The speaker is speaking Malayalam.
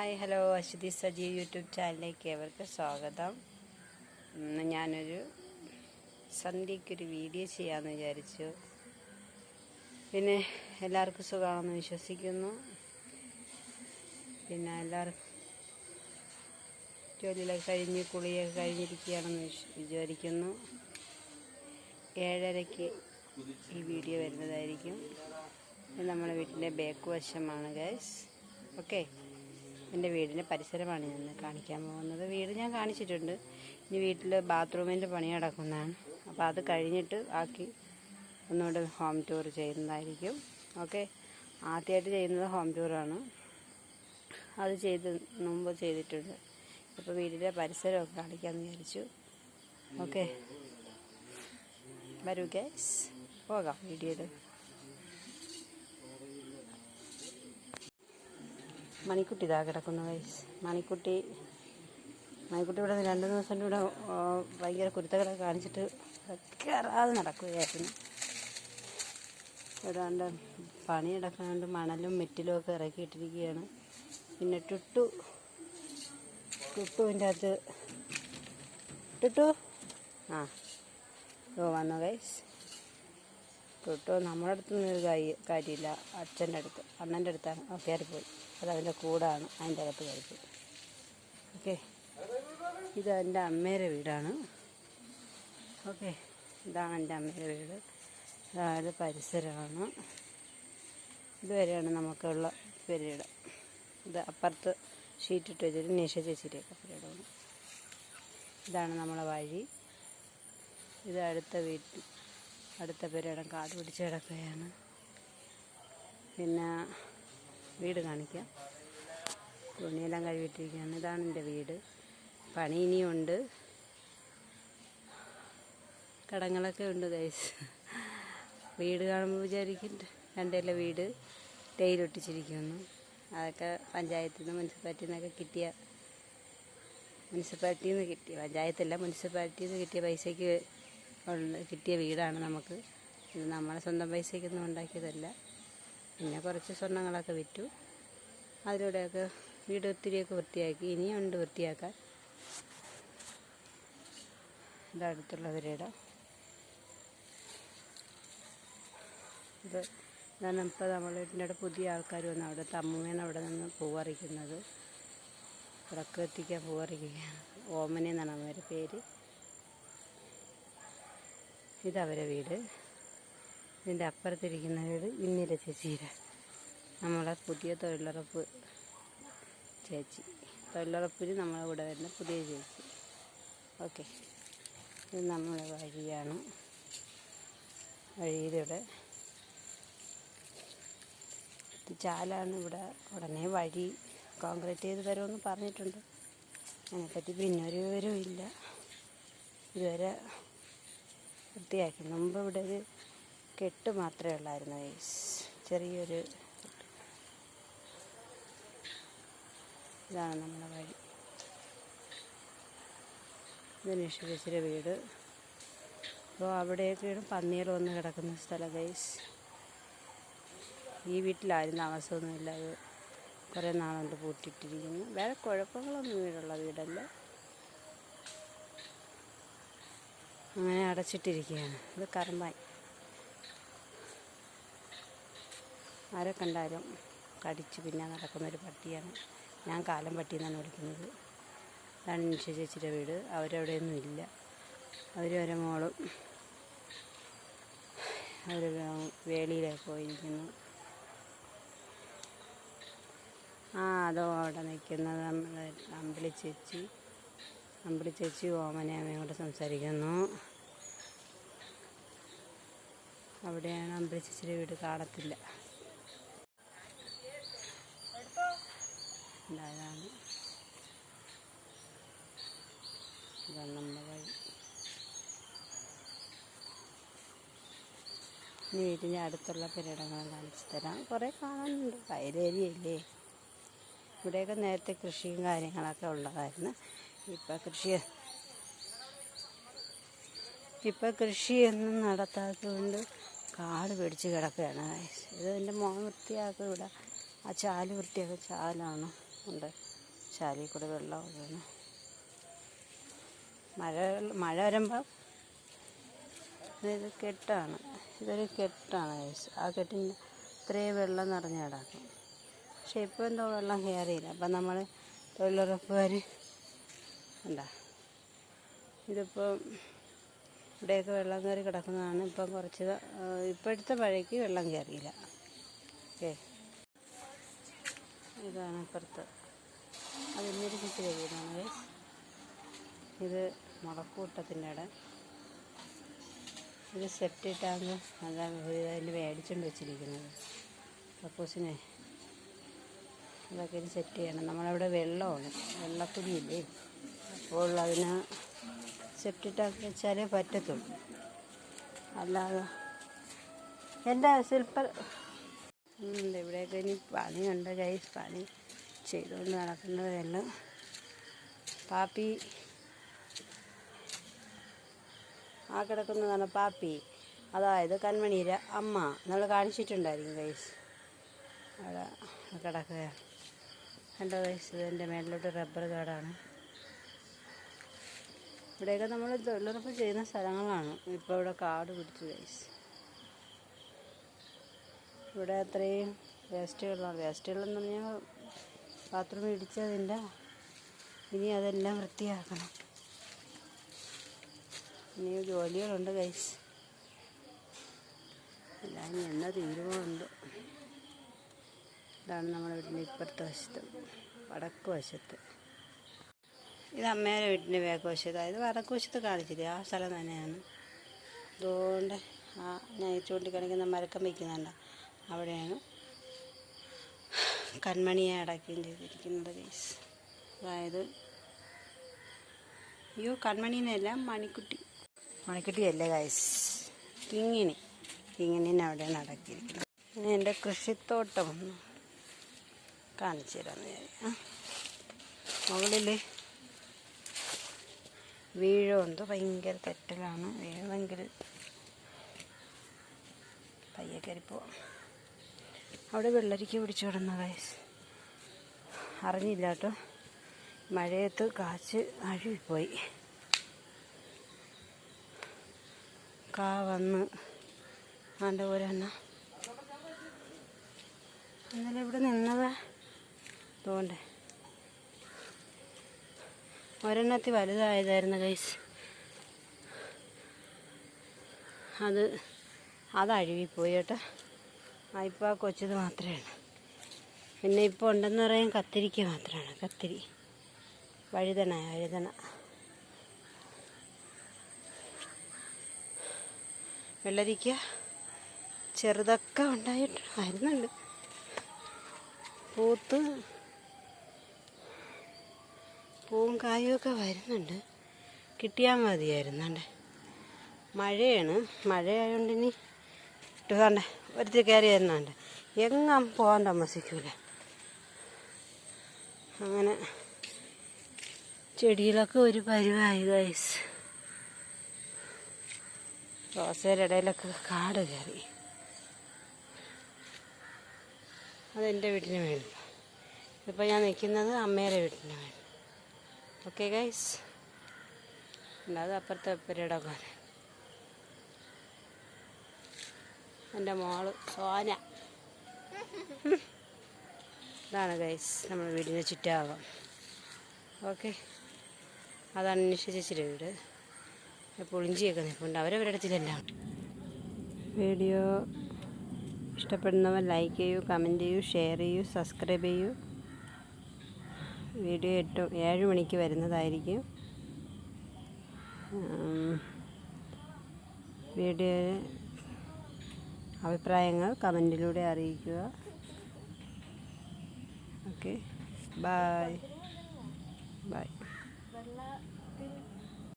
Hi hello Aswathi Sajeev YouTube ചാനലിലേക്ക് ഏവർക്ക് സ്വാഗതം. ഞാനൊരു സന്ധ്യയ്ക്കൊരു വീഡിയോ ചെയ്യാമെന്ന് വിചാരിച്ചു. പിന്നെ എല്ലാവർക്കും സുഖമാണെന്ന് വിശ്വസിക്കുന്നു. പിന്നെ എല്ലാവർക്കും ജോലിയിലൊക്കെ കഴിഞ്ഞ് കുളിയൊക്കെ കഴിഞ്ഞിരിക്കുകയാണെന്ന് വിചാരിക്കുന്നു. 7:30 ഈ വീഡിയോ വരുന്നതായിരിക്കും. ഇത് നമ്മുടെ വീട്ടിൻ്റെ ബാക്ക് വശമാണ് ഗൈസ്. ഓക്കെ, എൻ്റെ വീടിൻ്റെ പരിസരമാണ് ഞാൻ കാണിക്കാൻ പോകുന്നത്. വീട് ഞാൻ കാണിച്ചിട്ടുണ്ട്. ഇനി വീട്ടിൽ ബാത്റൂമിൻ്റെ പണി നടക്കുന്നതാണ്. അപ്പോൾ അത് കഴിഞ്ഞിട്ട് ബാക്കി ഒന്നുകൂടെ ഹോം ടൂർ ചെയ്യുന്നതായിരിക്കും. ഓക്കെ, ആദ്യമായിട്ട് ചെയ്യുന്നത് ഹോം ടൂറാണ്. അത് മുമ്പ് ചെയ്തിട്ടുണ്ട്. അപ്പോൾ വീടിൻ്റെ പരിസരമൊക്കെ കാണിക്കാമെന്ന് വിചാരിച്ചു. ഓക്കെ, വരൂ ഗൈസ്, പോകാം വീഡിയോയിൽ. മണിക്കുട്ടി ഇതാ കിടക്കുന്നു ഗൈസ്. മണിക്കുട്ടി ഇവിടെ 2 ദിവസം കൂടെ ഭയങ്കര കുരുത്തകളൊക്കെ കാണിച്ചിട്ട് കയറാതെ നടക്കുകയായിരുന്നു. ഇടാണ്ട് പണി നടക്കാണ്ട് മണലും മെറ്റിലും ഒക്കെ ഇറക്കിയിട്ടിരിക്കുകയാണ്. പിന്നെ ടുട്ടുവിൻ്റെ അകത്ത് വന്നു ഗൈസ്. ടുട്ടു നമ്മുടെ അടുത്തൊന്നും ഒരു കാര്യമില്ല. അണ്ണൻ്റെ അടുത്താണ് കയറിപ്പോയി. അതതിൻ്റെ കൂടാണ്, അതിൻ്റെ അകത്ത് കയറിപ്പോയി. ഓക്കെ, ഇത് എൻ്റെ അമ്മയുടെ വീടാണ്. ഓക്കെ, ഇതാണ് എൻ്റെ അമ്മയുടെ വീട്. അതായത് പരിസരമാണ്. ഇതുവരെയാണ് നമുക്കുള്ള പെരയിടം. ഇത് അപ്പുറത്ത് ഷീറ്റിട്ട് വെച്ചിട്ട് നിഷ ചേച്ചിയുടെയൊക്കെ പെരയിടമാണ്. ഇതാണ് നമ്മളെ വഴി. ഇത് അടുത്ത പെരയിടം കാട് പിടിച്ച് കിടക്കുകയാണ്. പിന്നെ വീട് കാണിക്കാം. തുണിയെല്ലാം കഴുകിയിട്ടിരിക്കുകയാണ്. ഇതാണ് എൻ്റെ വീട്. പണി ഇനിയുണ്ട്, കടങ്ങളൊക്കെ ഉണ്ട് ഗൈസ്. വീട് കാണുമ്പോൾ വിചാരിക്കുന്നുണ്ട് 2 നില വീട് ടൈലൊട്ടിച്ചിരിക്കുന്നു. അതൊക്കെ പഞ്ചായത്തിൽ നിന്ന് മുനിസിപ്പാലിറ്റിയിൽ നിന്നൊക്കെ കിട്ടിയ പഞ്ചായത്തല്ല മുനിസിപ്പാലിറ്റിയിൽ നിന്ന് കിട്ടിയ പൈസയ്ക്ക് കിട്ടിയ വീടാണ് നമുക്ക്. ഇത് നമ്മളെ സ്വന്തം പൈസയ്ക്കൊന്നും ഉണ്ടാക്കിയതല്ല. പിന്നെ കുറച്ച് സ്വർണ്ണങ്ങളൊക്കെ വിറ്റു. അതിലൂടെയൊക്കെ വീട് ഒത്തിരിയൊക്കെ വൃത്തിയാക്കി. ഇനിയുണ്ട് വൃത്തിയാക്കാൻ. ഇതടുത്തുള്ളവരുടെ ഇതാണ്. ഇപ്പോൾ നമ്മൾ വീട്ടിൻ്റെ അവിടെ പുതിയ ആൾക്കാർ വന്ന് അവിടുത്തെ അമ്മൂമ്മേനെ അവിടെ നിന്ന് പൂവറിക്കുന്നത്, വിളക്ക് എത്തിക്കാൻ പൂവറിക്കുകയാണ്. ഓമന എന്നാണ് അമ്മയുടെ പേര്. ഇതവരെ വീട്. ഇതിൻ്റെ അപ്പുറത്തിരിക്കുന്ന വീട് ഇന്നിര ചേച്ചിയുടെ, നമ്മളെ പുതിയ തൊഴിലുറപ്പ് ചേച്ചി. തൊഴിലുറപ്പിന് നമ്മളെ കൂടെ വരുന്ന പുതിയ ചേച്ചി. ഓക്കെ, ഇത് നമ്മളെ വഴിയാണ്. വഴിയിലൂടെ ചാലാണ്. ഇവിടെ ഉടനെ വഴി കോൺക്രീറ്റ് ചെയ്ത് തരുമെന്ന് പറഞ്ഞിട്ടുണ്ട്. അതിനെപ്പറ്റി പിന്നെ ഒരു വിവരവും ഇല്ല. ഇതുവരെ വൃത്തിയാക്കി. മുമ്പ് ഇവിടെ ഒരു കെട്ട് മാത്രമേ ഉള്ളായിരുന്നു. ചെറിയൊരു ഇതാണ് നമ്മളെ വഴി. ഇത് നിഷ ചേച്ചിയുടെ വീട്. അപ്പോൾ അവിടെയൊക്കെയാണ് പന്നികൾ വന്ന് കിടക്കുന്ന സ്ഥലം ഗൈസ്. ഈ വീട്ടിലാരും താമസമൊന്നുമില്ല. അത് കുറേ നാളുകൊണ്ട് പൂട്ടിയിട്ടിരിക്കുന്നു. വേറെ കുഴപ്പങ്ങളൊന്നും വീടുള്ള വീടല്ല, അങ്ങനെ അടച്ചിട്ടിരിക്കുകയാണ്. ഇത് കറമ്പായി. ആരെ കണ്ടാലും കടിച്ച് പിന്നെ നടക്കുന്നൊരു പട്ടിയാണ്. ഞാൻ കാലം പട്ടി എന്നാണ് വിളിക്കുന്നത്. അതാണ് നിഷ ചേച്ചിയുടെ വീട്. അവരവിടെയൊന്നും ഇല്ല. അവരവരെ മോളും അവർ വേളിയിലേക്ക് പോയിരിക്കുന്നു. അതോ അവിടെ നിൽക്കുന്നത് നമ്മളെ അമ്പിളി ചേച്ചി ഓമനയമ്മയും കൂടെ സംസാരിക്കുന്നു. അവിടെയാണ് അമ്പിളി ചേച്ചിയുടെ വീട്. കാണത്തില്ല. ഇതാണ് നമ്മുടെ വഴി. ഇനി വീട്ടിൻ്റെ അടുത്തുള്ള പെരയിടങ്ങളും കാണിച്ചു തരാം. കുറേ കാണാനുണ്ട്. വയലേരിയല്ലേ. ഇവിടെയൊക്കെ നേരത്തെ കൃഷിയും കാര്യങ്ങളൊക്കെ ഉള്ളതായിരുന്നു. ഇപ്പം കൃഷിയൊന്നും നടത്താത്തതുകൊണ്ട് കാട് പിടിച്ച് കിടക്കുകയാണ്. ഇത് എൻ്റെ മോൻ വൃത്തിയാക്കും. ഇവിടെ ആ ചാല് വൃത്തിയാക്കുക. ചാലാണ് ഉണ്ട്. ശാലയിൽ കൂടെ വെള്ളം ഒഴുകുന്നു. മഴ വരുമ്പോൾ ഇത് കെട്ടാണ്, ഇതൊരു കെട്ടാണ്. ആ കെട്ടിൻ്റെ ഇത്രയും വെള്ളം നിറഞ്ഞ് കിടക്കും. പക്ഷെ ഇപ്പോൾ എന്തോ വെള്ളം കയറിയില്ല. അപ്പം നമ്മൾ തൊഴിലുറപ്പുകാർ എന്താ ഇതിപ്പോൾ ഇവിടെയൊക്കെ വെള്ളം കയറി കിടക്കുന്നതാണ്. ഇപ്പം കുറച്ച് ഇപ്പോഴത്തെ മഴയ്ക്ക് വെള്ളം കയറിയില്ല. ഓക്കെ, ഇതാണ് ഇപ്പുറത്ത്. അത് ഇന്നൊരു ചുറ്റി കഴിയുന്നതാണ്. ഇത് മുളക്കൂട്ടത്തിൻ്റെ ഇടം. ഇത് സെപ്റ്റി ടാങ്ക് അതാണ് അതിൽ മേടിച്ചുകൊണ്ട് വെച്ചിരിക്കുന്നത്. കക്കൂസിനെ അതൊക്കെ ഇത് സെറ്റ് ചെയ്യണം. നമ്മളവിടെ വെള്ളമാണ്, വെള്ളക്കുഴിയില്ലേ, അപ്പോൾ അതിന് സെപ്റ്റി ടാങ്ക് വെച്ചാലേ പറ്റത്തുള്ളൂ. അല്ലാതെ എൻ്റെ സിൽപ്പർ ഇവിടെയൊക്കെ ഇനി പണിയുണ്ട് ഗൈസ്. പണി ചെയ്തുകൊണ്ട് നടക്കുന്നതെല്ലാം. പാപ്പി ആ കിടക്കുന്നതാണ് പാപ്പി, അതായത് കൺമണിയുടെ അമ്മ. നമ്മൾ കാണിച്ചിട്ടുണ്ടായിരിക്കും ഗൈസ്. അവിടെ കിടക്കുകയാണ്. കണ്ടോ ഗൈസ്, ഇതിൻ്റെ മേളിലോട്ട് റബ്ബർ കാടാണ്. ഇവിടെയൊക്കെ നമ്മൾ തൊഴിലുറപ്പ് ചെയ്യുന്ന സ്ഥലങ്ങളാണ്. ഇപ്പോൾ ഇവിടെ കാട് പിടിച്ചു ഗൈസ്. ഇവിടെ അത്രയും വേസ്റ്റുകളാണ്. വേസ്റ്റുകളെന്ന് പറഞ്ഞാൽ ബാത്റൂം ഇടിച്ചതിൻ്റെ ഇനി അതെല്ലാം വൃത്തിയാക്കണം. ഇനി ജോലികളുണ്ട് ഗൈസ്. എല്ലാം ഇനി എന്നാ തീരുമാനമുണ്ട്. ഇതാണ് നമ്മുടെ വീട്ടിൻ്റെ ഇപ്പുറത്തെ വശത്ത്, വടക്ക് വശത്ത്. ഇത് അമ്മയുടെ വീട്ടിൻ്റെ ബാക്ക് വശത്ത്. ഇത് വടക്ക് വശത്ത് കാണിച്ചില്ല, ആ സ്ഥലം തന്നെയാണ്. അതുകൊണ്ട് ഞാൻ ചൂണ്ടിക്കാണിക്കുന്ന മരക്കം വയ്ക്കുന്നുണ്ട്, അവിടെയാണ് കൺമണിയെ അടക്കുകയും ചെയ്തിരിക്കുന്നത് ഗൈസ്. അതായത് കൺമണീനല്ല, മണിക്കുട്ടിയല്ല ഗൈസ്, കിങ്ങിണീനെ അവിടെയാണ് അടക്കിയിരിക്കുന്നത്. ഇനി എൻ്റെ കൃഷിത്തോട്ടം ഒന്ന് കാണിച്ചു തരാമെന്ന് വിചാരിക്കാം. മുകളിൽ വീഴുമെന്തോ, ഭയങ്കര തെറ്റലാണ്. വീഴുമെങ്കിൽ പയ്യെ കയറിപ്പോവാം. അവിടെ വെള്ളരിക്ക പിടിച്ചു കിടന്ന ഗൈസ്, അറിഞ്ഞില്ല കേട്ടോ. മഴയത്ത് കാച്ച് അഴുകിപ്പോയി. കാ വന്ന് അതിൻ്റെ ഒരെണ്ണം ഇന്നലെ ഇവിടെ നിന്നത് തോണ്ടേ, ഒരെണ്ണത്തിൽ വലുതായതായിരുന്നു ഗൈസ്. അത് അഴുകിപ്പോയി കേട്ടോ. ഇപ്പോൾ ആ കൊച്ചത് മാത്രമേ ഉള്ളൂ. പിന്നെ ഇപ്പോൾ ഉണ്ടെന്ന് പറയാൻ കത്തിരിക്ക മാത്രമാണ്. കത്തിരി, വഴുതന വെള്ളരിക്ക ചെറുതൊക്കെ ഉണ്ടായിട്ട് വരുന്നുണ്ട്. പൂവും കായുമൊക്കെ വരുന്നുണ്ട്. കിട്ടിയാൽ മതിയായിരുന്നുണ്ട്. മഴയായതുകൊണ്ട് ഇനി ഇട്ടുകാണ്ടേ ഒരുത്തി കയറി വരുന്നുണ്ട്. എങ്ങും പോകാൻ താമസിക്കൂല. അങ്ങനെ ചെടിയിലൊക്കെ ഒരു പരിവായി ഗൈസ്. റോസയുടെ ഇടയിലൊക്കെ കാട് കയറി. അതെൻ്റെ വീട്ടിന് വേണ്ടി. ഇപ്പോൾ ഞാൻ നിൽക്കുന്നത് അമ്മയുടെ വീട്ടിന് വേണ്ടി. ഓക്കെ ഗൈസ്, അത് അപ്പുറത്തെ പെരയുടെ എൻ്റെ മോള് സോന. ഇതാണ് ഗൈസ് നമ്മുടെ വീടിൻ്റെ ചുറ്റാകം. ഓക്കെ, അതാണ് നിഷ ചേച്ചിയുടെ വീട്. പുളിഞ്ചിയൊക്കെ നിൽപ്പുണ്ട്. അവരവരുടെ അടുത്തിലെല്ലാം. വീഡിയോ ഇഷ്ടപ്പെടുന്നവർ ലൈക്ക് ചെയ്യൂ, കമൻറ്റ് ചെയ്യൂ, ഷെയർ ചെയ്യൂ, സബ്സ്ക്രൈബ് ചെയ്യൂ. വീഡിയോ 7 മണിക്ക് വരുന്നതായിരിക്കും. വീഡിയോയുടെ അഭിപ്രായങ്ങൾ കമൻറ്റിലൂടെ അറിയിക്കുക. Okay, by.